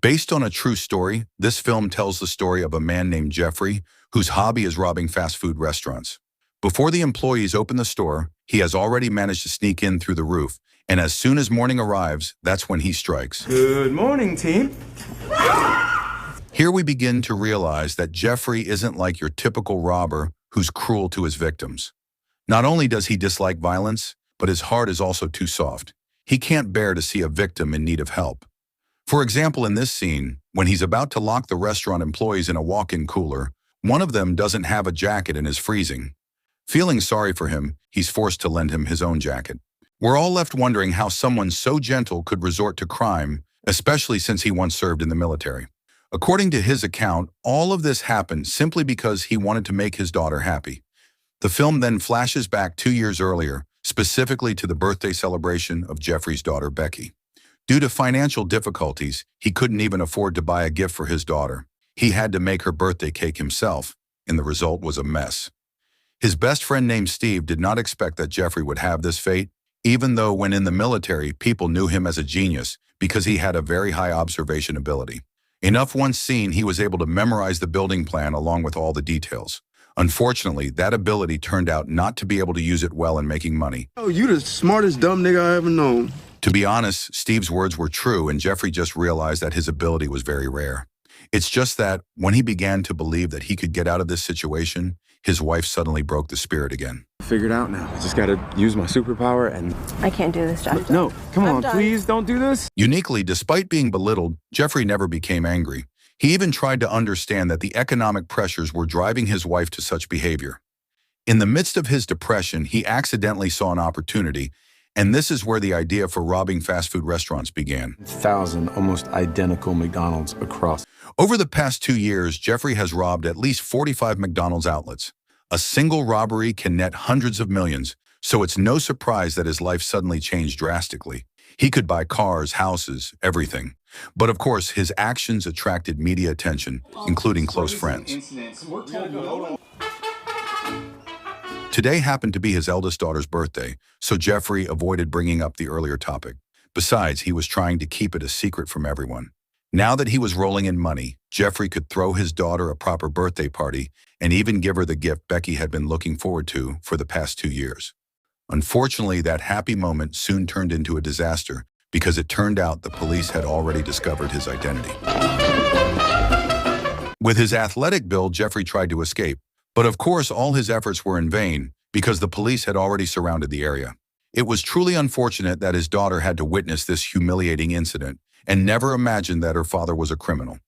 Based on a true story, this film tells the story of a man named Jeffrey, whose hobby is robbing fast food restaurants. Before the employees open the store, he has already managed to sneak in through the roof, and as soon as morning arrives, that's when he strikes. Good morning, team. Here we begin to realize that Jeffrey isn't like your typical robber who's cruel to his victims. Not only does he dislike violence, but his heart is also too soft. He can't bear to see a victim in need of help. For example, in this scene, when he's about to lock the restaurant employees in a walk-in cooler, one of them doesn't have a jacket and is freezing. Feeling sorry for him, he's forced to lend him his own jacket. We're all left wondering how someone so gentle could resort to crime, especially since he once served in the military. According to his account, all of this happened simply because he wanted to make his daughter happy. The film then flashes back 2 years earlier, specifically to the birthday celebration of Jeffrey's daughter, Becky. Due to financial difficulties, he couldn't even afford to buy a gift for his daughter. He had to make her birthday cake himself, and the result was a mess. His best friend named Steve did not expect that Jeffrey would have this fate, even though when in the military, people knew him as a genius because he had a very high observation ability. Enough once seen, he was able to memorize the building plan along with all the details. Unfortunately, that ability turned out not to be able to use it well in making money. Oh, you the smartest dumb nigga I ever known. To be honest, Steve's words were true, and Jeffrey just realized that his ability was very rare. It's just that when he began to believe that he could get out of this situation, his wife suddenly broke the spirit again. Figured out now. I just gotta use my superpower and... I can't do this, Doctor. No, come on, please don't do this. Uniquely, despite being belittled, Jeffrey never became angry. He even tried to understand that the economic pressures were driving his wife to such behavior. In the midst of his depression, he accidentally saw an opportunity, and this is where the idea for robbing fast food restaurants began. 1,000 almost identical McDonald's across. Over the past 2 years, Jeffrey has robbed at least 45 McDonald's outlets. A single robbery can net hundreds of millions, so it's no surprise that his life suddenly changed drastically. He could buy cars, houses, everything. But of course, his actions attracted media attention, including close friends. Today happened to be his eldest daughter's birthday, so Jeffrey avoided bringing up the earlier topic. Besides, he was trying to keep it a secret from everyone. Now that he was rolling in money, Jeffrey could throw his daughter a proper birthday party and even give her the gift Becky had been looking forward to for the past 2 years. Unfortunately, that happy moment soon turned into a disaster because it turned out the police had already discovered his identity. With his athletic build, Jeffrey tried to escape, but of course all his efforts were in vain because the police had already surrounded the area. It was truly unfortunate that his daughter had to witness this humiliating incident and never imagined that her father was a criminal.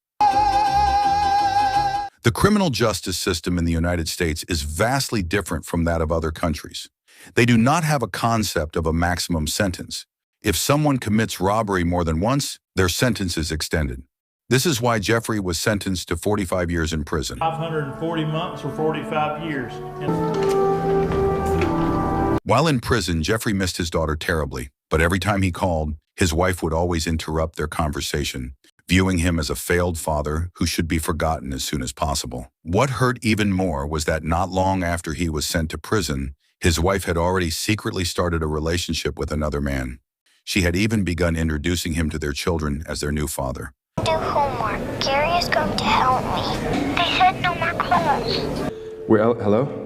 The criminal justice system in the United States is vastly different from that of other countries. They do not have a concept of a maximum sentence. If someone commits robbery more than once, their sentence is extended. This is why Jeffrey was sentenced to 45 years in prison. 540 months or 45 years. While in prison, Jeffrey missed his daughter terribly, but every time he called, his wife would always interrupt their conversation, viewing him as a failed father who should be forgotten as soon as possible. What hurt even more was that not long after he was sent to prison, his wife had already secretly started a relationship with another man. She had even begun introducing him to their children as their new father. Do homework. Gary is going to help me. They said no more calls. Well, hello?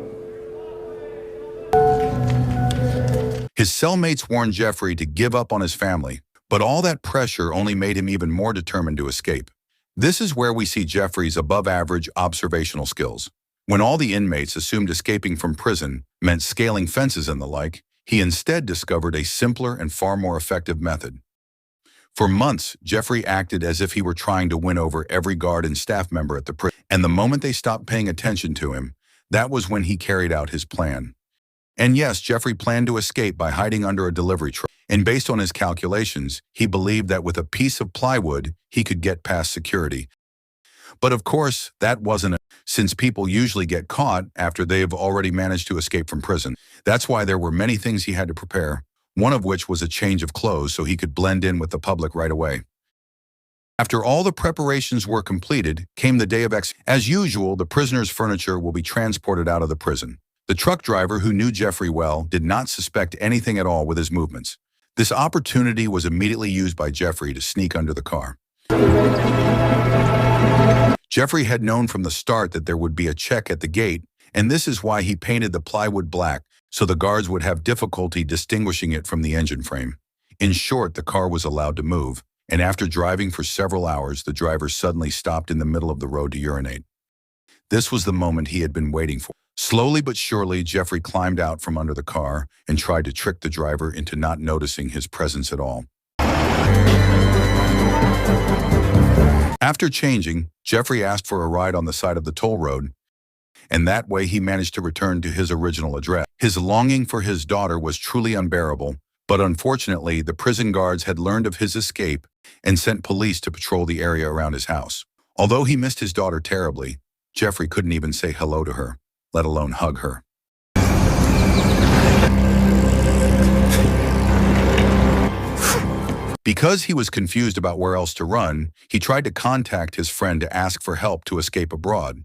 His cellmates warned Jeffrey to give up on his family, but all that pressure only made him even more determined to escape. This is where we see Jeffrey's above-average observational skills. When all the inmates assumed escaping from prison meant scaling fences and the like, he instead discovered a simpler and far more effective method. For months, Jeffrey acted as if he were trying to win over every guard and staff member at the prison, and the moment they stopped paying attention to him, that was when he carried out his plan. And yes, Jeffrey planned to escape by hiding under a delivery truck. And based on his calculations, he believed that with a piece of plywood, he could get past security. But of course, that wasn't it, since people usually get caught after they've already managed to escape from prison. That's why there were many things he had to prepare, one of which was a change of clothes so he could blend in with the public right away. After all the preparations were completed, came the day of execution. As usual, the prisoner's furniture will be transported out of the prison. The truck driver, who knew Jeffrey well, did not suspect anything at all with his movements. This opportunity was immediately used by Jeffrey to sneak under the car. Jeffrey had known from the start that there would be a check at the gate, and this is why he painted the plywood black, so the guards would have difficulty distinguishing it from the engine frame. In short, the car was allowed to move, and after driving for several hours, the driver suddenly stopped in the middle of the road to urinate. This was the moment he had been waiting for. Slowly but surely, Jeffrey climbed out from under the car and tried to trick the driver into not noticing his presence at all. After changing, Jeffrey asked for a ride on the side of the toll road, and that way he managed to return to his original address. His longing for his daughter was truly unbearable, but unfortunately, the prison guards had learned of his escape and sent police to patrol the area around his house. Although he missed his daughter terribly, Jeffrey couldn't even say hello to her, let alone hug her. Because he was confused about where else to run, he tried to contact his friend to ask for help to escape abroad.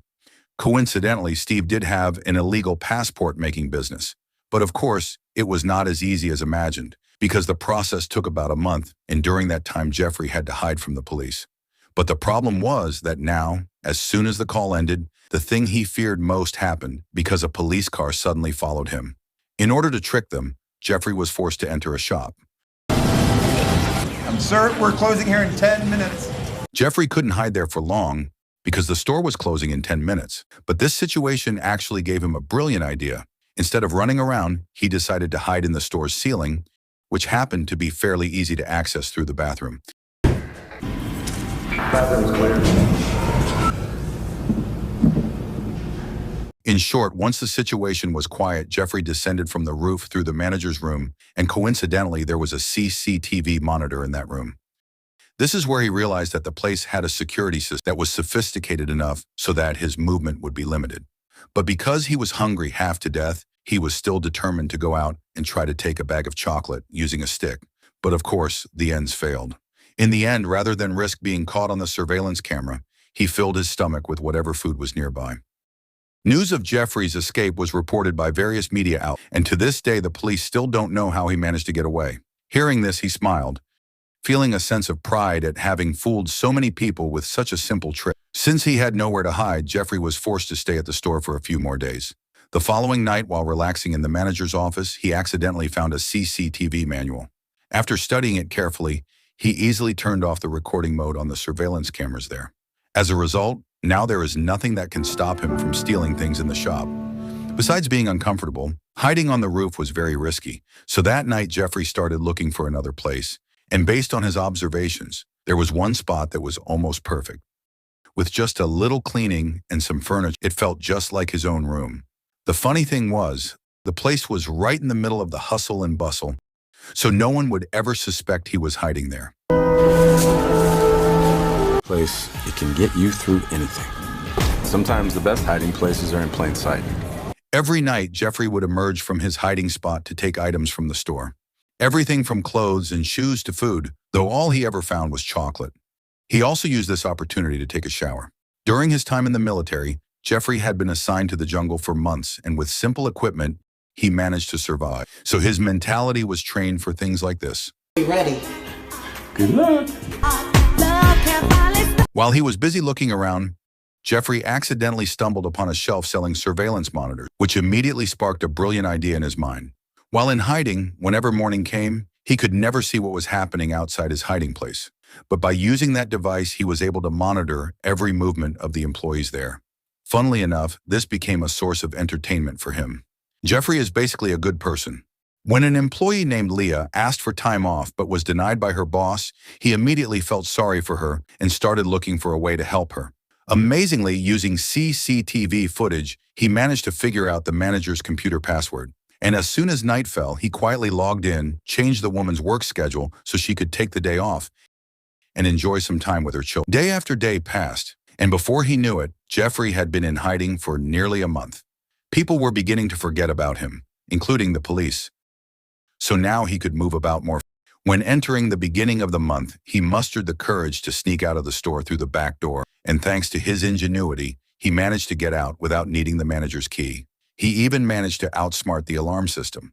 Coincidentally, Steve did have an illegal passport-making business. But of course, it was not as easy as imagined, because the process took about a month, and during that time, Jeffrey had to hide from the police. But the problem was that now, as soon as the call ended, the thing he feared most happened because a police car suddenly followed him. In order to trick them, Jeffrey was forced to enter a shop. Sir, we're closing here in 10 minutes. Jeffrey couldn't hide there for long because the store was closing in 10 minutes. But this situation actually gave him a brilliant idea. Instead of running around, he decided to hide in the store's ceiling, which happened to be fairly easy to access through the bathroom. Bathroom's clear. In short, once the situation was quiet, Jeffrey descended from the roof through the manager's room, and coincidentally, there was a CCTV monitor in that room. This is where he realized that the place had a security system that was sophisticated enough so that his movement would be limited. But because he was hungry half to death, he was still determined to go out and try to take a bag of chocolate using a stick. But of course, the ends failed. In the end, rather than risk being caught on the surveillance camera, he filled his stomach with whatever food was nearby. News of Jeffrey's escape was reported by various media outlets, and to this day the police still don't know how he managed to get away. Hearing this, he smiled, feeling a sense of pride at having fooled so many people with such a simple trick. Since he had nowhere to hide, Jeffrey was forced to stay at the store for a few more days. The following night, while relaxing in the manager's office, he accidentally found a CCTV manual. After studying it carefully, he easily turned off the recording mode on the surveillance cameras there. As a result, now there is nothing that can stop him from stealing things in the shop. Besides being uncomfortable, hiding on the roof was very risky. So that night, Jeffrey started looking for another place. And based on his observations, there was one spot that was almost perfect. With just a little cleaning and some furniture, it felt just like his own room. The funny thing was, the place was right in the middle of the hustle and bustle, so no one would ever suspect he was hiding there. Place, it can get you through anything. Sometimes the best hiding places are in plain sight. Every night, Jeffrey would emerge from his hiding spot to take items from the store. Everything from clothes and shoes to food, though all he ever found was chocolate. He also used this opportunity to take a shower. During his time in the military, Jeffrey had been assigned to the jungle for months, and with simple equipment, he managed to survive. So his mentality was trained for things like this. Be ready. Good luck. While he was busy looking around, Jeffrey accidentally stumbled upon a shelf selling surveillance monitors, which immediately sparked a brilliant idea in his mind. While in hiding, whenever morning came, he could never see what was happening outside his hiding place. But by using that device, he was able to monitor every movement of the employees there. Funnily enough, this became a source of entertainment for him. Jeffrey is basically a good person. When an employee named Leah asked for time off but was denied by her boss, he immediately felt sorry for her and started looking for a way to help her. Amazingly, using CCTV footage, he managed to figure out the manager's computer password. And as soon as night fell, he quietly logged in, changed the woman's work schedule so she could take the day off and enjoy some time with her children. Day after day passed, and before he knew it, Jeffrey had been in hiding for nearly a month. People were beginning to forget about him, including the police. So now he could move about more. When entering the beginning of the month, he mustered the courage to sneak out of the store through the back door, and thanks to his ingenuity, he managed to get out without needing the manager's key. He even managed to outsmart the alarm system.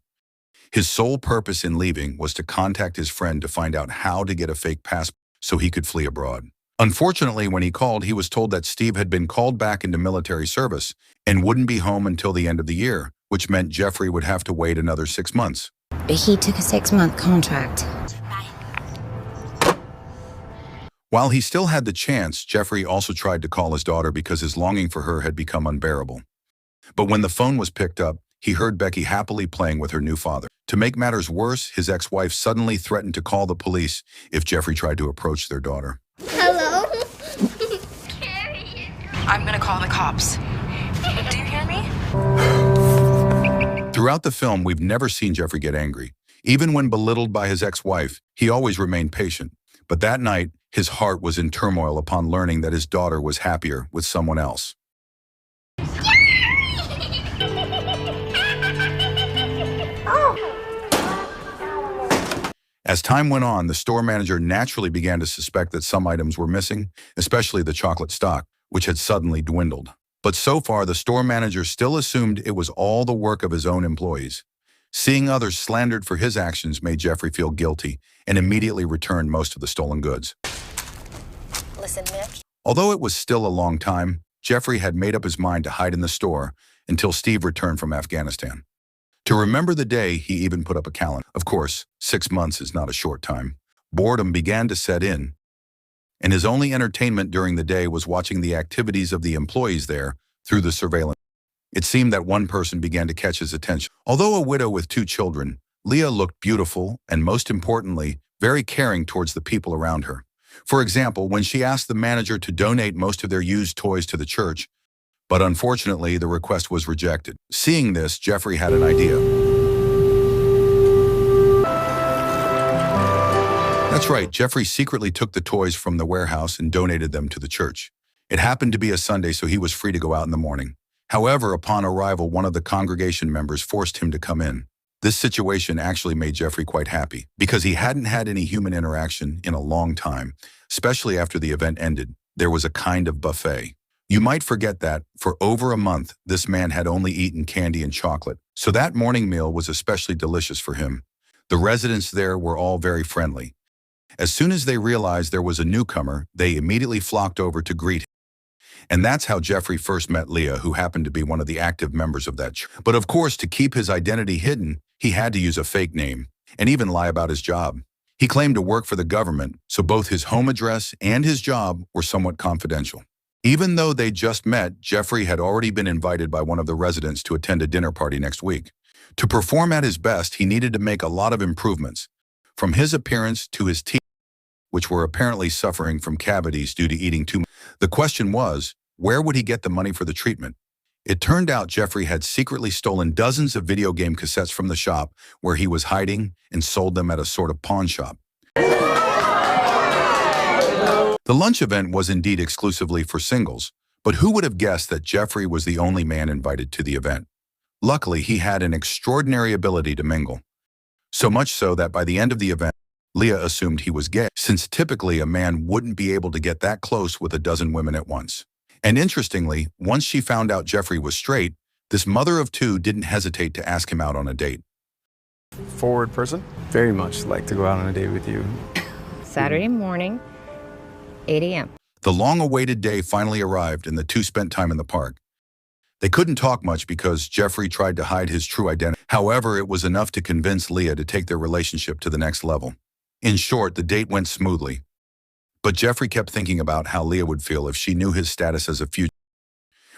His sole purpose in leaving was to contact his friend to find out how to get a fake passport so he could flee abroad. Unfortunately, when he called, he was told that Steve had been called back into military service and wouldn't be home until the end of the year, which meant Jeffrey would have to wait another 6 months. He took a 6-month contract. While he still had the chance, Jeffrey also tried to call his daughter because his longing for her had become unbearable. But when the phone was picked up, he heard Becky happily playing with her new father. To make matters worse, his ex-wife suddenly threatened to call the police if Jeffrey tried to approach their daughter. Hello? I'm gonna call the cops. Do you hear me? Throughout the film, we've never seen Jeffrey get angry. Even when belittled by his ex-wife, he always remained patient. But that night, his heart was in turmoil upon learning that his daughter was happier with someone else. As time went on, the store manager naturally began to suspect that some items were missing, especially the chocolate stock, which had suddenly dwindled. But so far, the store manager still assumed it was all the work of his own employees. Seeing others slandered for his actions made Jeffrey feel guilty and immediately returned most of the stolen goods. Listen, Mitch. Although it was still a long time, Jeffrey had made up his mind to hide in the store until Steve returned from Afghanistan. To remember the day, he even put up a calendar. Of course, 6 months is not a short time. Boredom began to set in, and his only entertainment during the day was watching the activities of the employees there through the surveillance. It seemed that one person began to catch his attention. Although a widow with 2 children, Leah looked beautiful and, most importantly, very caring towards the people around her. For example, when she asked the manager to donate most of their used toys to the church, but unfortunately, the request was rejected. Seeing this, Jeffrey had an idea. That's right, Jeffrey secretly took the toys from the warehouse and donated them to the church. It happened to be a Sunday, so he was free to go out in the morning. However, upon arrival, one of the congregation members forced him to come in. This situation actually made Jeffrey quite happy, because he hadn't had any human interaction in a long time, especially after the event ended. There was a kind of buffet. You might forget that, for over a month, this man had only eaten candy and chocolate, so that morning meal was especially delicious for him. The residents there were all very friendly. As soon as they realized there was a newcomer, they immediately flocked over to greet him. And that's how Jeffrey first met Leah, who happened to be one of the active members of that church. But of course, to keep his identity hidden, he had to use a fake name, and even lie about his job. He claimed to work for the government, so both his home address and his job were somewhat confidential. Even though they just met, Jeffrey had already been invited by one of the residents to attend a dinner party next week. To perform at his best, he needed to make a lot of improvements, from his appearance to his teeth, which were apparently suffering from cavities due to eating too much. The question was, where would he get the money for the treatment? It turned out Jeffrey had secretly stolen dozens of video game cassettes from the shop where he was hiding and sold them at a sort of pawn shop. The lunch event was indeed exclusively for singles, but who would have guessed that Jeffrey was the only man invited to the event? Luckily, he had an extraordinary ability to mingle. So much so that by the end of the event, Leah assumed he was gay, since typically a man wouldn't be able to get that close with a dozen women at once. And interestingly, once she found out Jeffrey was straight, this mother of 2 didn't hesitate to ask him out on a date. Forward person? Very much like to go out on a date with you. Saturday morning, 8 a.m. The long-awaited day finally arrived, and the 2 spent time in the park. They couldn't talk much because Jeffrey tried to hide his true identity. However, it was enough to convince Leah to take their relationship to the next level. In short, the date went smoothly. But Jeffrey kept thinking about how Leah would feel if she knew his status as a fugitive.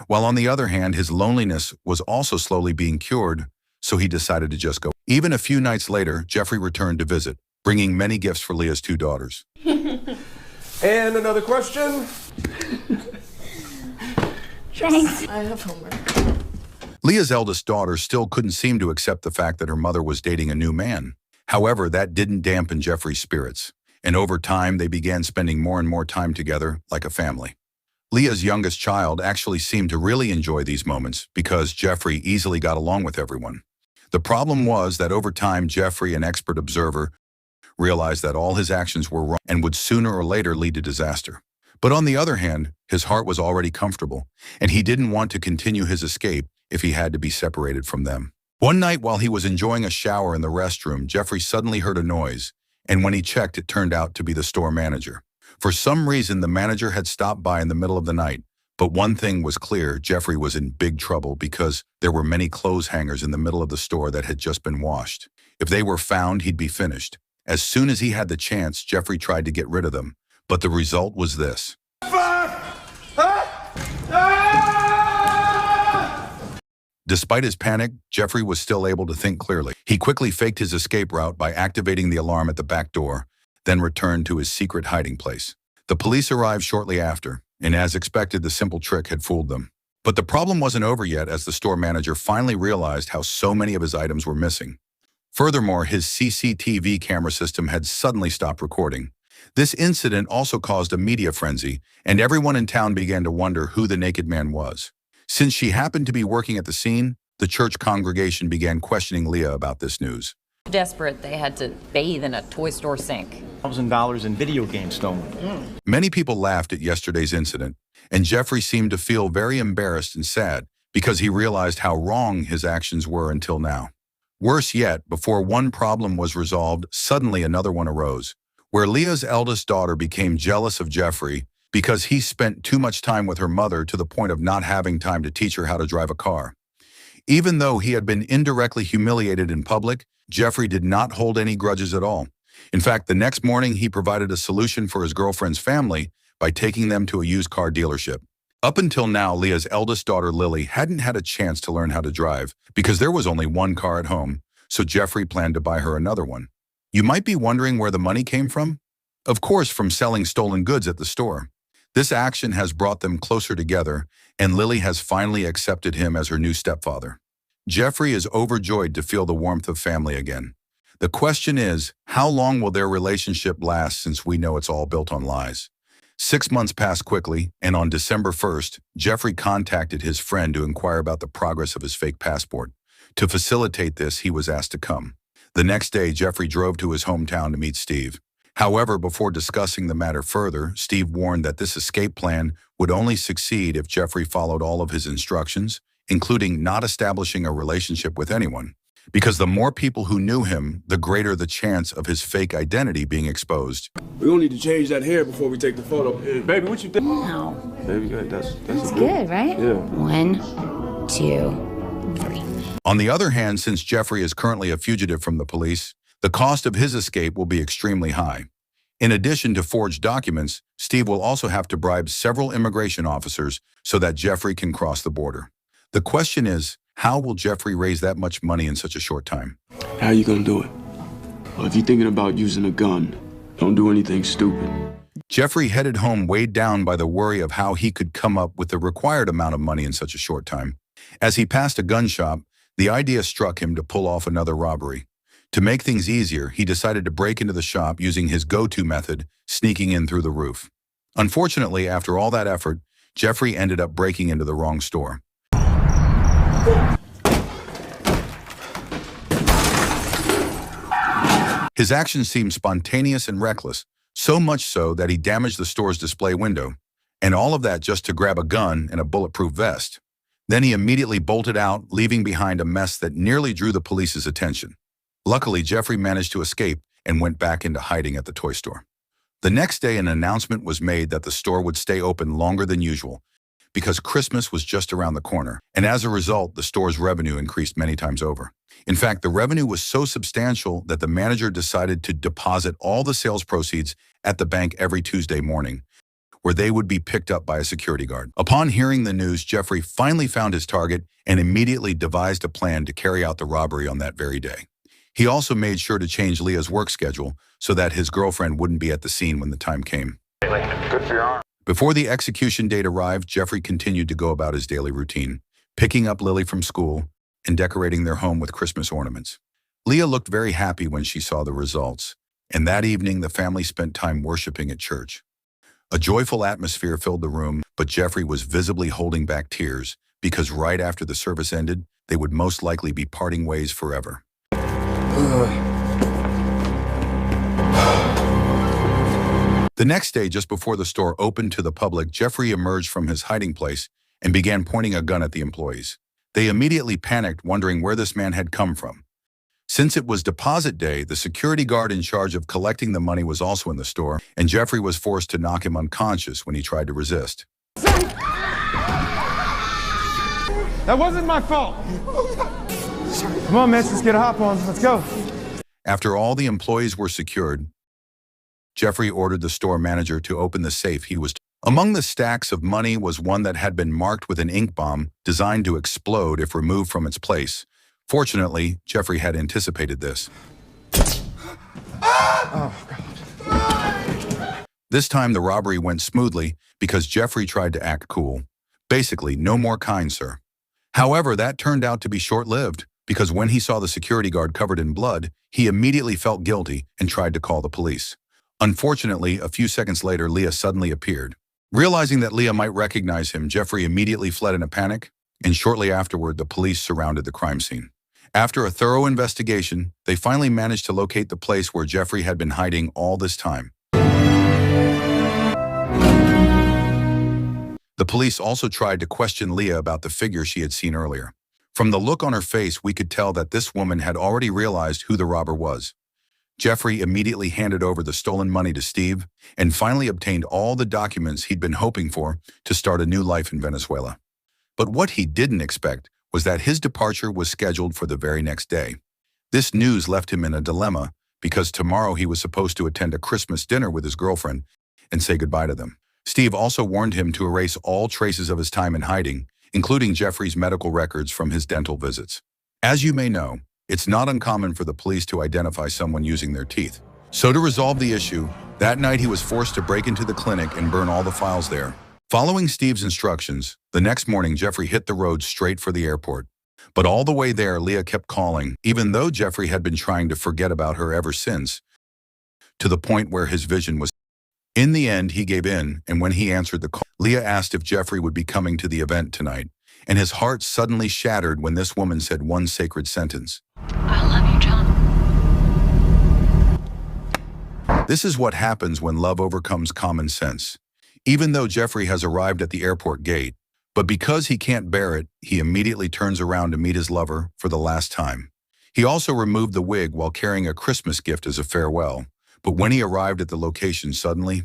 While on the other hand, his loneliness was also slowly being cured, so he decided to just go. Even a few nights later, Jeffrey returned to visit, bringing many gifts for Leah's 2 daughters. And another question? Thanks. I have homework. Leah's eldest daughter still couldn't seem to accept the fact that her mother was dating a new man. However, that didn't dampen Jeffrey's spirits, and over time they began spending more and more time together like a family. Leah's youngest child actually seemed to really enjoy these moments because Jeffrey easily got along with everyone. The problem was that over time Jeffrey, an expert observer, realized that all his actions were wrong and would sooner or later lead to disaster. But on the other hand, his heart was already comfortable, and he didn't want to continue his escape if he had to be separated from them. One night while he was enjoying a shower in the restroom, Jeffrey suddenly heard a noise, and when he checked, it turned out to be the store manager. For some reason, the manager had stopped by in the middle of the night. But one thing was clear, Jeffrey was in big trouble because there were many clothes hangers in the middle of the store that had just been washed. If they were found, he'd be finished. As soon as he had the chance, Jeffrey tried to get rid of them. But the result was this. Despite his panic, Jeffrey was still able to think clearly. He quickly faked his escape route by activating the alarm at the back door, then returned to his secret hiding place. The police arrived shortly after, and as expected, the simple trick had fooled them. But the problem wasn't over yet, as the store manager finally realized how so many of his items were missing. Furthermore, his CCTV camera system had suddenly stopped recording. This incident also caused a media frenzy, and everyone in town began to wonder who the naked man was. Since she happened to be working at the scene, the church congregation began questioning Leah about this news. Desperate, they had to bathe in a toy store sink. $1,000 in video games stolen. Many people laughed at yesterday's incident, and Jeffrey seemed to feel very embarrassed and sad because he realized how wrong his actions were until now. Worse yet, before one problem was resolved, suddenly another one arose, where Leah's eldest daughter became jealous of Jeffrey because he spent too much time with her mother to the point of not having time to teach her how to drive a car. Even though he had been indirectly humiliated in public, Jeffrey did not hold any grudges at all. In fact, the next morning he provided a solution for his girlfriend's family by taking them to a used car dealership. Up until now, Leah's eldest daughter Lily hadn't had a chance to learn how to drive because there was only one car at home, so Jeffrey planned to buy her another one. You might be wondering where the money came from? Of course, from selling stolen goods at the store. This action has brought them closer together, and Lily has finally accepted him as her new stepfather. Jeffrey is overjoyed to feel the warmth of family again. The question is, how long will their relationship last, since we know it's all built on lies? 6 months passed quickly, and on December 1st, Jeffrey contacted his friend to inquire about the progress of his fake passport. To facilitate this, he was asked to come. The next day, Jeffrey drove to his hometown to meet Steve. However, before discussing the matter further, Steve warned that this escape plan would only succeed if Jeffrey followed all of his instructions, including not establishing a relationship with anyone. Because the more people who knew him, the greater the chance of his fake identity being exposed. We're gonna need to change that hair before we take the photo. Baby, what you think? No. Baby, that's Good, right? Yeah. 1, 2, 3. On the other hand, since Jeffrey is currently a fugitive from the police, the cost of his escape will be extremely high. In addition to forged documents, Steve will also have to bribe several immigration officers so that Jeffrey can cross the border. The question is, how will Jeffrey raise that much money in such a short time? How you gonna do it? Well, if you're thinking about using a gun, don't do anything stupid. Jeffrey headed home weighed down by the worry of how he could come up with the required amount of money in such a short time. As he passed a gun shop, the idea struck him to pull off another robbery. To make things easier, he decided to break into the shop using his go-to method, sneaking in through the roof. Unfortunately, after all that effort, Jeffrey ended up breaking into the wrong store. His actions seemed spontaneous and reckless, so much so that he damaged the store's display window, and all of that just to grab a gun and a bulletproof vest. Then he immediately bolted out, leaving behind a mess that nearly drew the police's attention. Luckily, Jeffrey managed to escape and went back into hiding at the toy store. The next day, an announcement was made that the store would stay open longer than usual because Christmas was just around the corner, and as a result, the store's revenue increased many times over. In fact, the revenue was so substantial that the manager decided to deposit all the sales proceeds at the bank every Tuesday morning, where they would be picked up by a security guard. Upon hearing the news, Jeffrey finally found his target and immediately devised a plan to carry out the robbery on that very day. He also made sure to change Leah's work schedule so that his girlfriend wouldn't be at the scene when the time came. Good for your arm. Before the execution date arrived, Jeffrey continued to go about his daily routine, picking up Lily from school and decorating their home with Christmas ornaments. Leah looked very happy when she saw the results, and that evening the family spent time worshiping at church. A joyful atmosphere filled the room, but Jeffrey was visibly holding back tears because right after the service ended, they would most likely be parting ways forever. The next day, just before the store opened to the public, Jeffrey emerged from his hiding place and began pointing a gun at the employees. They immediately panicked, wondering where this man had come from. Since it was deposit day, the security guard in charge of collecting the money was also in the store, and Jeffrey was forced to knock him unconscious when he tried to resist. That wasn't my fault. Come on, Mitch, let's get a hop on. Let's go. After all the employees were secured, Jeffrey ordered the store manager to open the safe he was. Among the stacks of money was one that had been marked with an ink bomb designed to explode if removed from its place. Fortunately, Jeffrey had anticipated this. Oh, God. This time the robbery went smoothly because Jeffrey tried to act cool. Basically, no more kind, sir. However, that turned out to be short-lived because when he saw the security guard covered in blood, he immediately felt guilty and tried to call the police. Unfortunately, a few seconds later, Leah suddenly appeared. Realizing that Leah might recognize him, Jeffrey immediately fled in a panic, and shortly afterward, the police surrounded the crime scene. After a thorough investigation, they finally managed to locate the place where Jeffrey had been hiding all this time. The police also tried to question Leah about the figure she had seen earlier. From the look on her face, we could tell that this woman had already realized who the robber was. Jeffrey immediately handed over the stolen money to Steve and finally obtained all the documents he'd been hoping for to start a new life in Venezuela. But what he didn't expect was that his departure was scheduled for the very next day. This news left him in a dilemma because tomorrow he was supposed to attend a Christmas dinner with his girlfriend and say goodbye to them. Steve also warned him to erase all traces of his time in hiding, including Jeffrey's medical records from his dental visits. As you may know, it's not uncommon for the police to identify someone using their teeth. So to resolve the issue, that night he was forced to break into the clinic and burn all the files there. Following Steve's instructions, the next morning Jeffrey hit the road straight for the airport. But all the way there, Leah kept calling, even though Jeffrey had been trying to forget about her ever since, to the point where his vision was. In the end, he gave in, and when he answered the call, Leah asked if Jeffrey would be coming to the event tonight, and his heart suddenly shattered when this woman said one sacred sentence. I love you, John. This is what happens when love overcomes common sense. Even though Jeffrey has arrived at the airport gate, but because he can't bear it, he immediately turns around to meet his lover for the last time. He also removed the wig while carrying a Christmas gift as a farewell, but when he arrived at the location suddenly,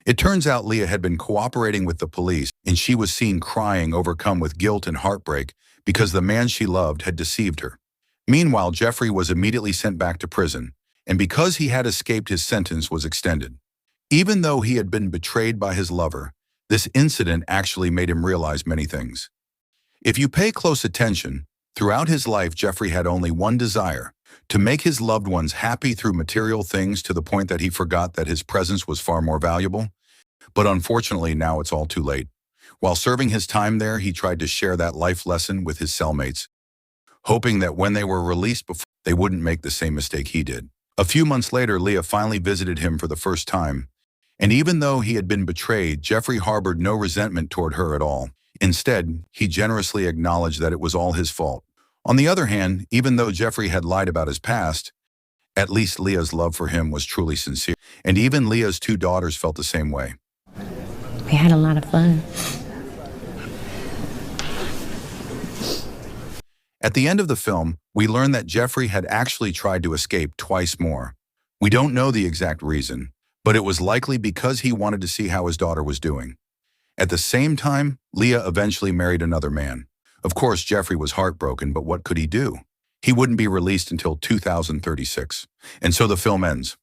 it turns out Leah had been cooperating with the police, and she was seen crying, overcome with guilt and heartbreak because the man she loved had deceived her. Meanwhile, Jeffrey was immediately sent back to prison, and because he had escaped, his sentence was extended. Even though he had been betrayed by his lover, this incident actually made him realize many things. If you pay close attention, throughout his life, Jeffrey had only one desire: to make his loved ones happy through material things, to the point that he forgot that his presence was far more valuable. But unfortunately, now it's all too late. While serving his time there, he tried to share that life lesson with his cellmates, hoping that when they were released before, they wouldn't make the same mistake he did. A few months later, Leah finally visited him for the first time, and even though he had been betrayed, Jeffrey harbored no resentment toward her at all. Instead, he generously acknowledged that it was all his fault. On the other hand, even though Jeffrey had lied about his past, at least Leah's love for him was truly sincere, and even Leah's 2 daughters felt the same way. We had a lot of fun. At the end of the film, we learn that Jeffrey had actually tried to escape twice more. We don't know the exact reason, but it was likely because he wanted to see how his daughter was doing. At the same time, Leah eventually married another man. Of course, Jeffrey was heartbroken, but what could he do? He wouldn't be released until 2036, and so the film ends.